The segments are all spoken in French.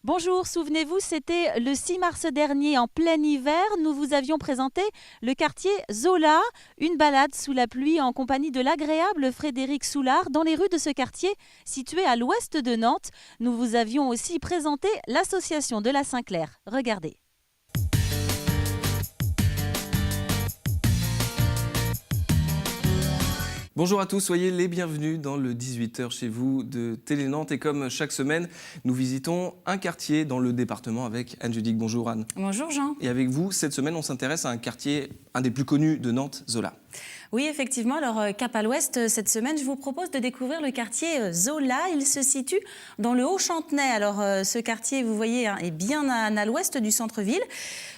Bonjour, souvenez-vous, c'était le 6 mars dernier, en plein hiver, nous vous avions présenté le quartier Zola, une balade sous la pluie en compagnie de l'agréable Frédéric Soulard dans les rues de ce quartier situé à l'ouest de Nantes. Nous vous avions aussi présenté l'association de la Saint-Clair. Regardez. Bonjour à tous, soyez les bienvenus dans le 18h chez vous de Télé Nantes. Et comme chaque semaine, nous visitons un quartier dans le département avec Anne Judic. Bonjour Anne. Bonjour Jean. Et avec vous, cette semaine, on s'intéresse à un quartier, un des plus connus de Nantes, Zola. Oui, effectivement. Alors, cap à l'ouest, cette semaine, je vous propose de découvrir le quartier Zola. Il se situe dans le Haut-Chantenay. Alors, ce quartier, vous voyez, est bien à l'ouest du centre-ville.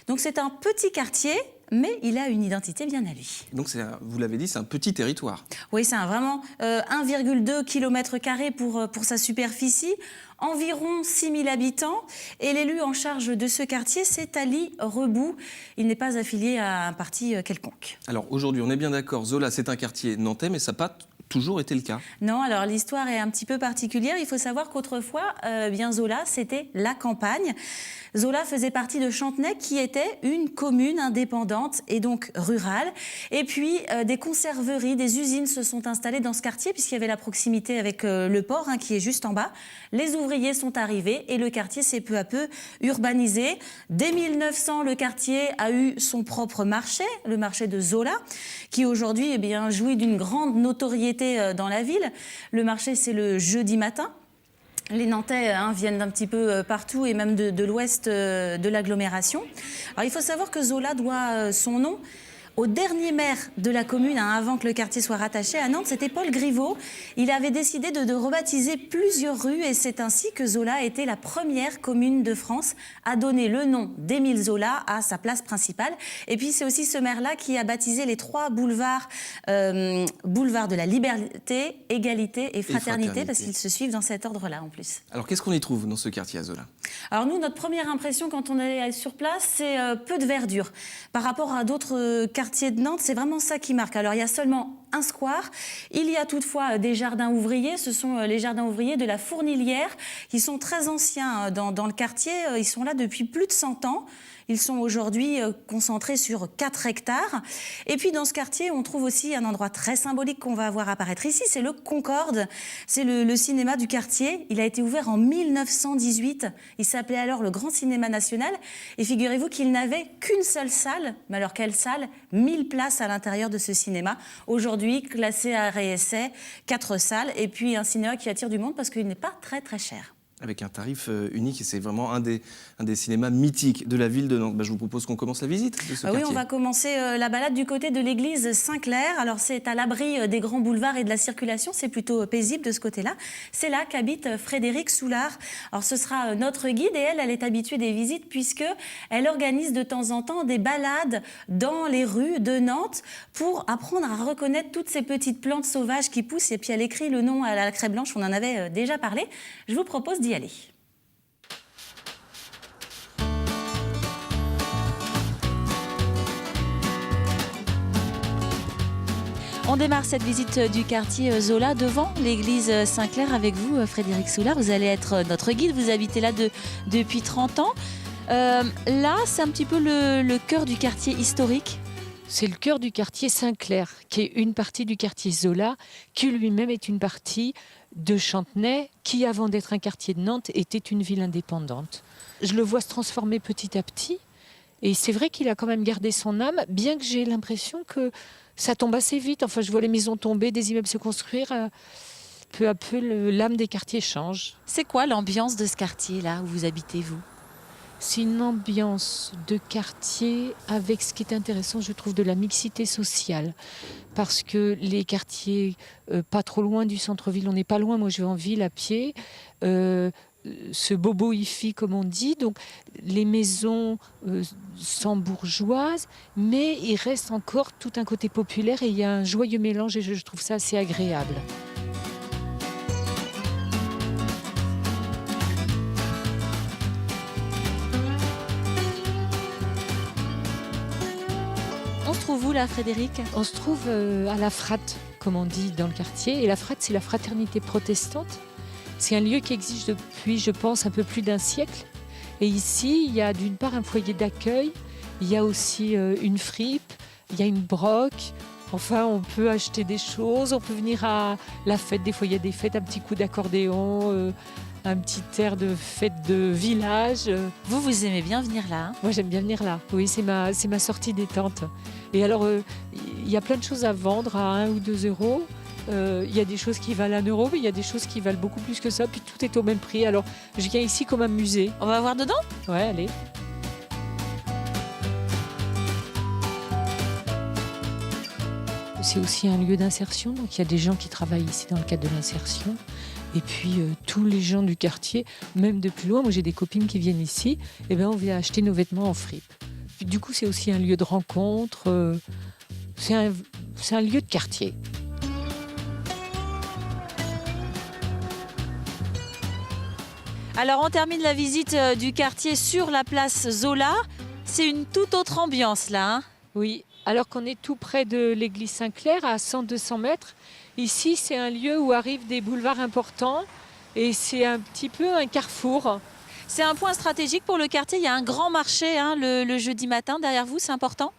Donc, c'est un petit quartier, mais il a une identité bien à lui. Donc, vous l'avez dit, c'est un petit territoire. Oui, c'est vraiment 1,2 km² pour sa superficie, environ 6 000 habitants. Et l'élu en charge de ce quartier, c'est Ali Reboux. Il n'est pas affilié à un parti quelconque. Alors, aujourd'hui, on est bien d'accord, Zola, c'est un quartier nantais, mais ça n'a pas toujours été le cas. Non, alors l'histoire est un petit peu particulière. Il faut savoir qu'autrefois, Zola, c'était la campagne. Zola faisait partie de Chantenay, qui était une commune indépendante et donc rurale. Et puis, des conserveries, des usines se sont installées dans ce quartier, puisqu'il y avait la proximité avec le port, qui est juste en bas. Les ouvriers sont arrivés et le quartier s'est peu à peu urbanisé. Dès 1900, le quartier a eu son propre marché, le marché de Zola, qui aujourd'hui jouit d'une grande notoriété dans la ville. Le marché, c'est le jeudi matin. Les Nantais viennent d'un petit peu partout et même de l'ouest de l'agglomération. Alors, il faut savoir que Zola doit son nom au dernier maire de la commune, avant que le quartier soit rattaché à Nantes, c'était Paul Griveau. Il avait décidé de rebaptiser plusieurs rues et c'est ainsi que Zola a été la première commune de France à donner le nom d'Émile Zola à sa place principale. Et puis c'est aussi ce maire-là qui a baptisé les 3 boulevards, boulevard de la Liberté, Égalité et Fraternité, parce qu'ils se suivent dans cet ordre-là en plus. Alors qu'est-ce qu'on y trouve dans ce quartier à Zola ? Alors nous, notre première impression quand on est sur place, c'est peu de verdure. Par rapport à d'autres quartier de Nantes, c'est vraiment ça qui marque. Alors, il y a seulement un square. Il y a toutefois des jardins ouvriers. Ce sont les jardins ouvriers de la Fournilière qui sont très anciens dans le quartier. Ils sont là depuis plus de 100 ans. Ils sont aujourd'hui concentrés sur 4 hectares. Et puis, dans ce quartier, on trouve aussi un endroit très symbolique qu'on va voir apparaître ici. C'est le Concorde. C'est le cinéma du quartier. Il a été ouvert en 1918. Il s'appelait alors le Grand Cinéma National. Et figurez-vous qu'il n'avait qu'une seule salle. Mais alors, quelle salle ? 1000 places à l'intérieur de ce cinéma. Aujourd'hui, classé à arrêt essai, 4 salles. Et puis, un cinéma qui attire du monde parce qu'il n'est pas très, très cher. Avec un tarif unique, et c'est vraiment un des cinémas mythiques de la ville de Nantes. Je vous propose qu'on commence la visite de ce quartier. Oui, on va commencer la balade du côté de l'église Saint-Clair. Alors, c'est à l'abri des grands boulevards et de la circulation. C'est plutôt paisible de ce côté-là. C'est là qu'habite Frédéric Soulard. Alors, ce sera notre guide et elle est habituée des visites puisqu'elle organise de temps en temps des balades dans les rues de Nantes pour apprendre à reconnaître toutes ces petites plantes sauvages qui poussent. Et puis, elle écrit le nom à la craie blanche. On en avait déjà parlé. Je vous propose d'y aller. On démarre cette visite du quartier Zola devant l'église Saint-Clair avec vous, Frédéric Soulard. Vous allez être notre guide, vous habitez là depuis 30 ans. Là, c'est un petit peu le cœur du quartier historique. C'est le cœur du quartier Saint-Clair, qui est une partie du quartier Zola, qui lui-même est une partie de Chantenay, qui avant d'être un quartier de Nantes, était une ville indépendante. Je le vois se transformer petit à petit, et c'est vrai qu'il a quand même gardé son âme, bien que j'ai l'impression que ça tombe assez vite. Enfin, je vois les maisons tomber, des immeubles se construire. Peu à peu, l'âme des quartiers change. C'est quoi l'ambiance de ce quartier-là où vous habitez, vous ? C'est une ambiance de quartier avec ce qui est intéressant, je trouve, de la mixité sociale. Parce que les quartiers pas trop loin du centre-ville, on n'est pas loin, moi je vais en ville à pied, se boboifient comme on dit, donc les maisons sont bourgeoises, mais il reste encore tout un côté populaire et il y a un joyeux mélange et je trouve ça assez agréable. On se trouve où là, Frédéric ? On se trouve à la Fratte, comme on dit dans le quartier. Et la Fratte, c'est la fraternité protestante. C'est un lieu qui existe depuis, je pense, un peu plus d'1 siècle. Et ici, il y a d'une part un foyer d'accueil, il y a aussi une fripe, il y a une broc. Enfin, on peut acheter des choses, on peut venir à la fête. Des fois, il y a des fêtes, un petit coup d'accordéon, un petit air de fête de village. Vous aimez bien venir là, hein? Moi, j'aime bien venir là. Oui, c'est ma sortie détente. Et alors, il y a plein de choses à vendre à 1 ou 2 euros. Il y a des choses qui valent 1 euro, mais il y a des choses qui valent beaucoup plus que ça. Puis tout est au même prix. Alors, je viens ici comme un musée. On va voir dedans? Ouais, allez. C'est aussi un lieu d'insertion, donc il y a des gens qui travaillent ici dans le cadre de l'insertion. Et puis tous les gens du quartier, même de plus loin, moi j'ai des copines qui viennent ici, et ben on vient acheter nos vêtements en fripe. Puis, du coup c'est aussi un lieu de rencontre, c'est un lieu de quartier. Alors on termine la visite du quartier sur la place Zola. C'est une toute autre ambiance là, hein? Oui, alors qu'on est tout près de l'église Saint-Clair, à 100-200 mètres. Ici, c'est un lieu où arrivent des boulevards importants et c'est un petit peu un carrefour. C'est un point stratégique pour le quartier. Il y a un grand marché, hein, le jeudi matin derrière vous, c'est important?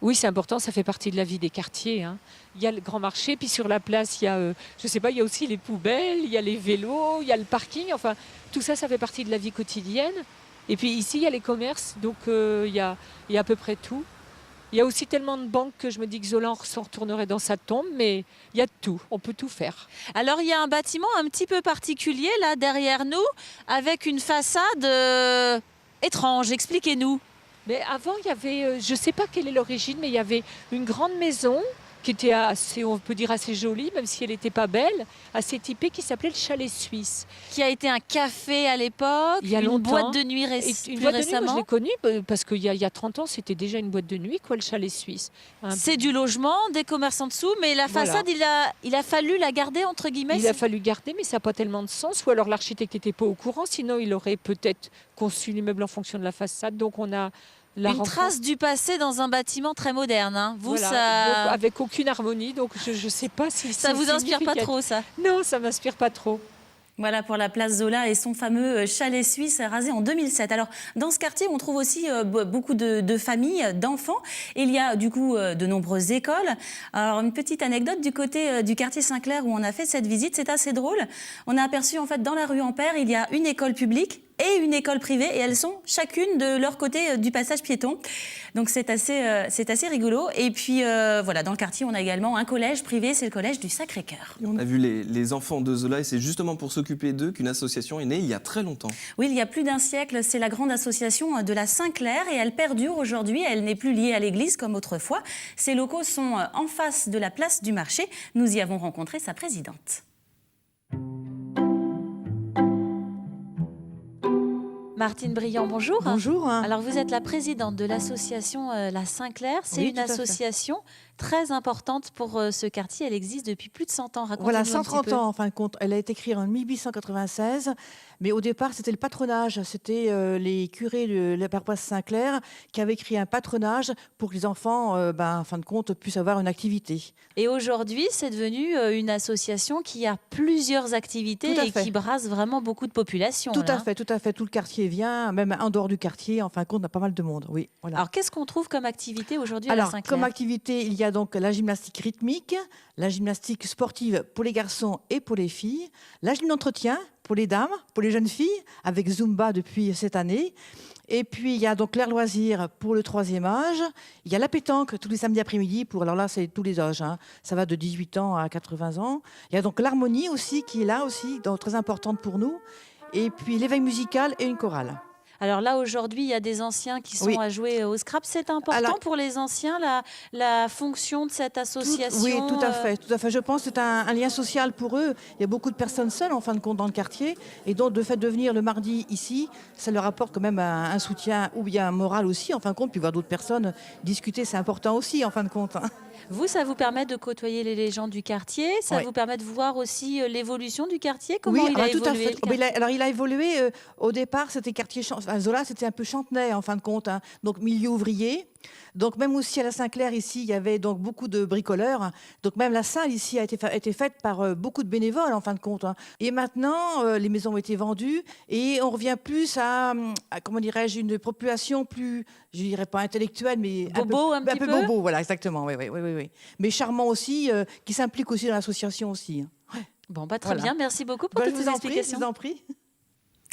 Oui, c'est important, ça fait partie de la vie des quartiers, hein. Il y a le grand marché, puis sur la place, il y a, je sais pas, il y a aussi les poubelles, il y a les vélos, il y a le parking. Enfin, tout ça, ça fait partie de la vie quotidienne. Et puis ici, il y a les commerces, donc il y a à peu près tout. Il y a aussi tellement de banques que je me dis que Zola s'en retournerait dans sa tombe, mais il y a de tout, on peut tout faire. Alors il y a un bâtiment un petit peu particulier là derrière nous, avec une façade étrange. Expliquez-nous. Mais avant, il y avait, je ne sais pas quelle est l'origine, mais il y avait une grande maison qui était assez, on peut dire assez jolie, même si elle n'était pas belle, assez typée, qui s'appelait le Chalet Suisse. Qui a été un café à l'époque, Il y a une longtemps. boîte de nuit Une plus boîte de nuit, récemment. moi, je l'ai connue parce qu'il y a 30 ans, c'était déjà une boîte de nuit, quoi, le Chalet Suisse. C'est du logement, des commerces en dessous, mais la Voilà. façade, il a fallu la garder entre guillemets. Il a fallu garder, mais ça n'a pas tellement de sens. Ou alors l'architecte n'était pas au courant, sinon il aurait peut-être conçu l'immeuble en fonction de la façade. Donc on a Une trace du passé dans un bâtiment très moderne, hein. Vous, voilà. ça... Donc, avec aucune harmonie, donc je ne sais pas si Ça c'est vous inspire pas significatif. trop, ça? Non, ça m'inspire pas trop. Voilà pour la place Zola et son fameux chalet suisse rasé en 2007. Alors, dans ce quartier, on trouve aussi beaucoup de familles, d'enfants. Et il y a du coup de nombreuses écoles. Alors, une petite anecdote du côté du quartier Saint-Clair où on a fait cette visite, c'est assez drôle. On a aperçu en fait dans la rue Ampère, il y a une école publique et une école privée et elles sont chacune de leur côté du passage piéton. Donc c'est assez rigolo. Et puis voilà, dans le quartier, on a également un collège privé, c'est le collège du Sacré-Cœur. Et on a vu les enfants de Zola et c'est justement pour s'occuper d'eux qu'une association est née il y a très longtemps. Oui, il y a plus d'un siècle, c'est la grande association de la Saint-Clair et elle perdure aujourd'hui. Elle n'est plus liée à l'église comme autrefois. Ses locaux sont en face de la place du marché. Nous y avons rencontré sa présidente. Martine Briand, bonjour. Bonjour. Alors vous êtes la présidente de l'association La Saint-Clair. C'est Oui, une tout à fait. association très importante pour ce quartier. Elle existe depuis plus de 100 ans. Racontez-nous Voilà, un petit 130 peu. ans en fin de compte. Elle a été créée en 1896, mais au départ, c'était le patronage. C'était les curés de la paroisse Saint-Clair qui avaient créé un patronage pour que les enfants, en fin de compte, puissent avoir une activité. Et aujourd'hui, c'est devenu une association qui a plusieurs activités Tout à et fait. qui brasse vraiment beaucoup de population. Tout là, à hein. fait, tout à fait. Tout le quartier vient, même en dehors du quartier. En fin de compte, on a pas mal de monde. Oui, voilà. Alors qu'est-ce qu'on trouve comme activité aujourd'hui à la Alors, Saint-Clair? comme activité, il y a donc la gymnastique rythmique, la gymnastique sportive pour les garçons et pour les filles, la gym d'entretien pour les dames, pour les jeunes filles, avec Zumba depuis cette année. Et puis, il y a donc l'air loisir pour le 3e âge. Il y a la pétanque tous les samedis après-midi. Alors là, c'est tous les âges, hein. Ça va de 18 ans à 80 ans. Il y a donc l'harmonie aussi qui est là aussi, donc très importante pour nous. Et puis l'éveil musical et une chorale. Alors là, aujourd'hui, il y a des anciens qui sont Oui. à jouer au scrap. C'est important Alors- pour les anciens, la fonction de cette association. Oui, tout à fait, tout à fait. Je pense que c'est un lien social pour eux. Il y a beaucoup de personnes seules, en fin de compte, dans le quartier. Et donc, le fait de venir le mardi ici, ça leur apporte quand même un soutien ou bien un moral aussi, en fin de compte. Puis voir d'autres personnes discuter, c'est important aussi, en fin de compte, hein. Vous, ça vous permet de côtoyer les gens du quartier. Ça Oui. vous permet de voir aussi l'évolution du quartier. Comment il a tout à évolué fait. le quartier Alors, il a évolué. Au départ, c'était quartier Zola, c'était un peu Chantenay, en fin de compte, hein. Donc milieu ouvrier. Donc même aussi à la Saint-Clair, ici, il y avait donc beaucoup de bricoleurs. Donc même la salle, ici, a été faite par beaucoup de bénévoles, en fin de compte, hein. Et maintenant, les maisons ont été vendues et on revient plus à comment dirais-je, une population plus, je dirais pas intellectuelle, mais Bobo, un petit peu bobo, voilà, exactement, oui. Mais charmant aussi, qui s'implique aussi dans l'association aussi, hein. Ouais. Bon, très Voilà. bien. Merci beaucoup pour toutes Je ces vous en prie, explications. je vous en prie.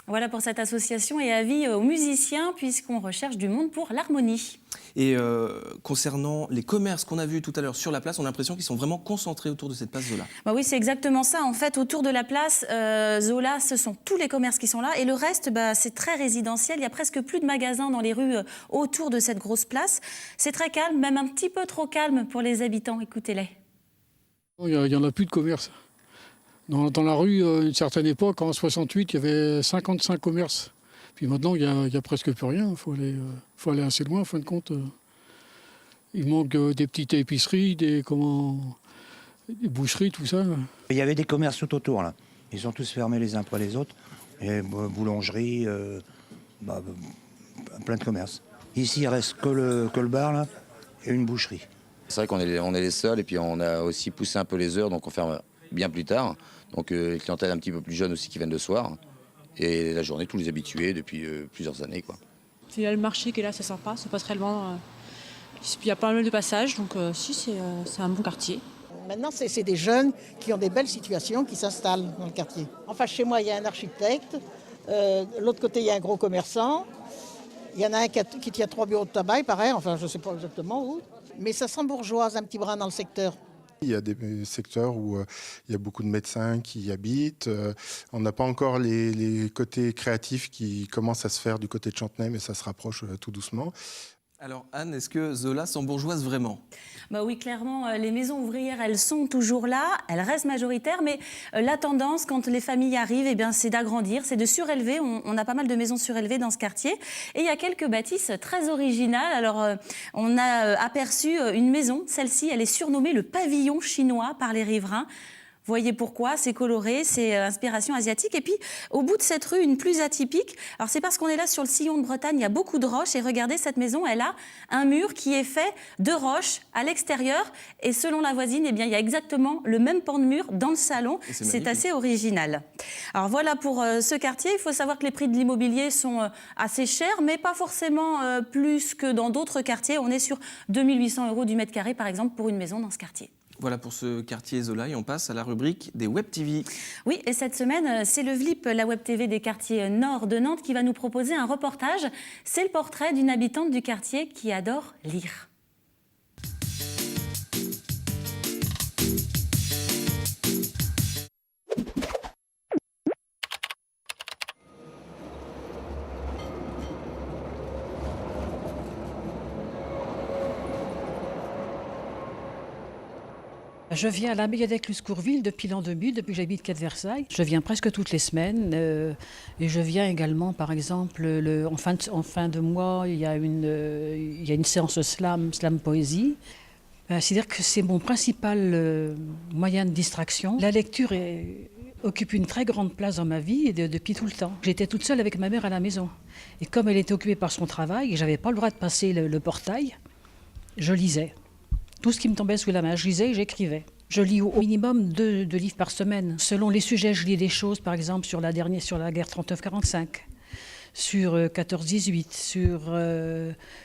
Voilà pour cette association et avis aux musiciens puisqu'on recherche du monde pour l'harmonie. Et concernant les commerces qu'on a vus tout à l'heure sur la place, on a l'impression qu'ils sont vraiment concentrés autour de cette place Zola. Bah oui, c'est exactement ça. En fait, autour de la place Zola, ce sont tous les commerces qui sont là. Et le reste, c'est très résidentiel. Il y a presque plus de magasins dans les rues autour de cette grosse place. C'est très calme, même un petit peu trop calme pour les habitants. Écoutez-les. Il n'y en a plus de commerce. Dans la rue, à une certaine époque, en 68, il y avait 55 commerces. Puis maintenant, il n'y a presque plus rien. Il faut aller assez loin, en fin de compte. Il manque des petites épiceries, des boucheries, tout ça. Il y avait des commerces tout autour, là. Ils sont tous fermés les uns après les autres. Et boulangerie, plein de commerces. Ici, il ne reste que le bar, là, et une boucherie. C'est vrai qu'on est les seuls et puis on a aussi poussé un peu les heures, donc on ferme bien plus tard. Donc les clientèles un petit peu plus jeunes aussi qui viennent le soir. Et la journée, tous les habitués depuis plusieurs années, quoi. Il y a le marché qui est là, c'est sympa, ça passe réellement. Il y a pas mal de passages, donc si, c'est un bon quartier. Maintenant, c'est des jeunes qui ont des belles situations qui s'installent dans le quartier. Enfin, chez moi, il y a un architecte. De l'autre côté, il y a un gros commerçant. Il y en a un qui tient 3 bureaux de tabac, pareil. Enfin, je ne sais pas exactement où. Mais ça sent bourgeoise, un petit brin dans le secteur. Il y a des secteurs où il y a beaucoup de médecins qui y habitent. On n'a pas encore les côtés créatifs qui commencent à se faire du côté de Chantenay, mais ça se rapproche tout doucement. Alors Anne, est-ce que Zola s'embourgeoise vraiment ? Bah oui, clairement, les maisons ouvrières, elles sont toujours là, elles restent majoritaires, mais la tendance, quand les familles arrivent, c'est d'agrandir, c'est de surélever. On a pas mal de maisons surélevées dans ce quartier. Et il y a quelques bâtisses très originales. Alors, on a aperçu une maison, celle-ci, elle est surnommée le pavillon chinois par les riverains. Voyez pourquoi, c'est coloré, c'est inspiration asiatique. Et puis, au bout de cette rue, une plus atypique. Alors, c'est parce qu'on est là sur le sillon de Bretagne, il y a beaucoup de roches. Et regardez, cette maison, elle a un mur qui est fait de roches à l'extérieur. Et selon la voisine, il y a exactement le même pan de mur dans le salon. C'est assez original. Alors, voilà pour ce quartier. Il faut savoir que les prix de l'immobilier sont assez chers, mais pas forcément plus que dans d'autres quartiers. On est sur 2 800 € du mètre carré, par exemple, pour une maison dans ce quartier. Voilà pour ce quartier Zola et on passe à la rubrique des Web TV. Oui, et cette semaine, c'est le VLIP, la Web TV des quartiers nord de Nantes, qui va nous proposer un reportage. C'est le portrait d'une habitante du quartier qui adore lire. Je viens à la médiathèque Luscourville depuis l'an 2000, depuis que j'habite quai de Versailles. Je viens presque toutes les semaines et je viens également, par exemple, en fin de mois, il y a une séance slam poésie. C'est-à-dire que c'est mon principal moyen de distraction. La lecture occupe une très grande place dans ma vie et depuis tout le temps. J'étais toute seule avec ma mère à la maison. Et comme elle était occupée par son travail et je n'avais pas le droit de passer le portail, je lisais. Tout ce qui me tombait sous la main, je lisais et j'écrivais. Je lis au minimum 2 livres par semaine. Selon les sujets, je lis des choses, par exemple, sur la guerre 39-45, sur 14-18,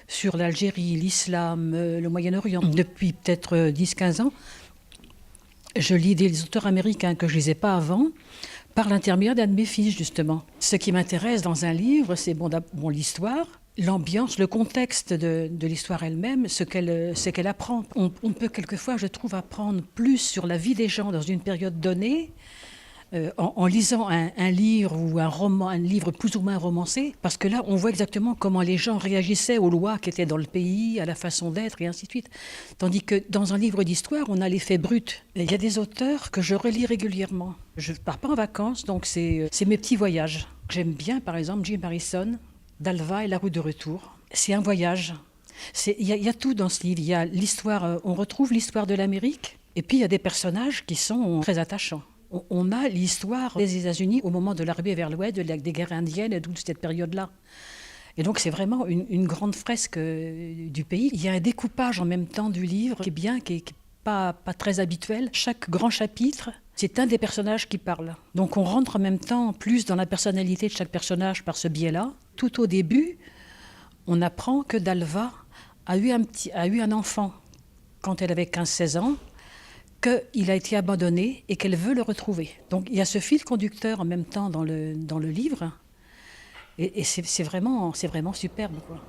sur l'Algérie, l'islam, le Moyen-Orient. Depuis peut-être 10-15 ans, je lis des auteurs américains que je ne lisais pas avant, par l'intermédiaire d'un de mes fils, justement. Ce qui m'intéresse dans un livre, c'est l'histoire, l'ambiance, le contexte de l'histoire elle-même, ce qu'elle apprend. On peut quelquefois, je trouve, apprendre plus sur la vie des gens dans une période donnée en lisant un livre ou un roman, un livre plus ou moins romancé, parce que là, on voit exactement comment les gens réagissaient aux lois qui étaient dans le pays, à la façon d'être et ainsi de suite. Tandis que dans un livre d'histoire, on a l'effet brut. Il y a des auteurs que je relis régulièrement. Je ne pars pas en vacances, donc c'est mes petits voyages. J'aime bien, par exemple, Jim Harrison, Dalva et la route de retour. C'est un voyage. Il y a tout dans ce livre. Il y a l'histoire, on retrouve l'histoire de l'Amérique, et puis il y a des personnages qui sont très attachants. On a l'histoire des États-Unis au moment de l'arrivée vers l'Ouest, des guerres indiennes et toute cette période-là. Et donc c'est vraiment une grande fresque du pays. Il y a un découpage en même temps du livre qui est bien, qui est pas très habituel. Chaque grand chapitre, c'est un des personnages qui parle. Donc on rentre en même temps plus dans la personnalité de chaque personnage par ce biais-là. Tout au début, on apprend que Dalva a eu un enfant quand elle avait 15-16 ans, qu'il a été abandonné et qu'elle veut le retrouver. Donc il y a ce fil conducteur en même temps dans le livre. Et c'est vraiment superbe, quoi.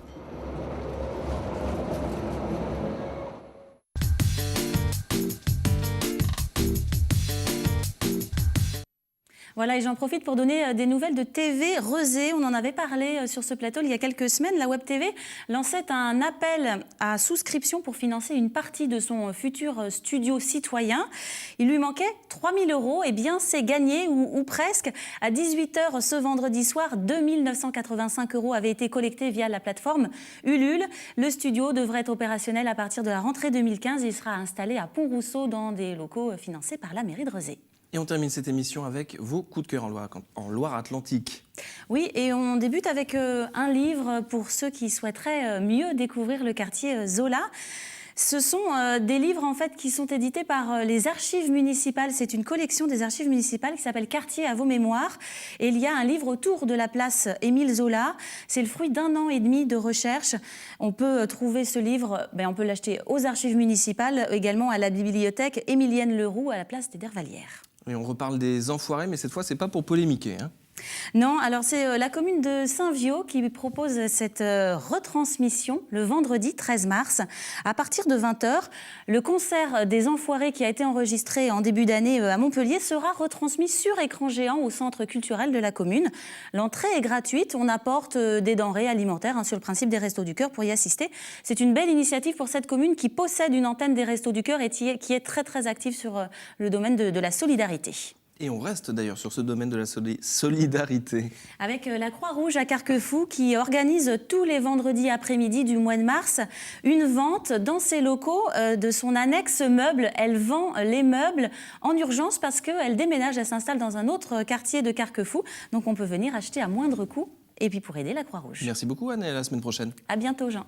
Voilà, et j'en profite pour donner des nouvelles de TV Rezé. On en avait parlé sur ce plateau il y a quelques semaines. La Web TV lançait un appel à souscription pour financer une partie de son futur studio citoyen. Il lui manquait 3 000 €. Eh bien, c'est gagné, ou presque. À 18h ce vendredi soir, 2 985 € avaient été collectés via la plateforme Ulule. Le studio devrait être opérationnel à partir de la rentrée 2015. Il sera installé à Pont-Rousseau dans des locaux financés par la mairie de Rezé. Et on termine cette émission avec vos coups de cœur en Loire-Atlantique. Oui, et on débute avec un livre pour ceux qui souhaiteraient mieux découvrir le quartier Zola. Ce sont des livres en fait qui sont édités par les archives municipales. C'est une collection des archives municipales qui s'appelle Quartier à vos mémoires. Et il y a un livre autour de la place Émile Zola. C'est le fruit d'1 an et demi de recherche. On peut trouver ce livre, on peut l'acheter aux archives municipales, également à la bibliothèque Émilienne Leroux à la place des Dervalières. Et on reparle des enfoirés, mais cette fois, c'est pas pour polémiquer, hein. Non, alors c'est la commune de Saint-Viaud qui propose cette retransmission le vendredi 13 mars. À partir de 20h, le concert des Enfoirés qui a été enregistré en début d'année à Montpellier sera retransmis sur écran géant au centre culturel de la commune. L'entrée est gratuite, on apporte des denrées alimentaires sur le principe des Restos du Cœur pour y assister. C'est une belle initiative pour cette commune qui possède une antenne des Restos du Cœur et qui est très très active sur le domaine de la solidarité. Et on reste d'ailleurs sur ce domaine de la solidarité. Avec la Croix-Rouge à Carquefou qui organise tous les vendredis après-midi du mois de mars une vente dans ses locaux de son annexe meubles. Elle vend les meubles en urgence parce qu'elle déménage, elle s'installe dans un autre quartier de Carquefou. Donc on peut venir acheter à moindre coût et puis pour aider la Croix-Rouge. Merci beaucoup Anne et à la semaine prochaine. À bientôt Jean.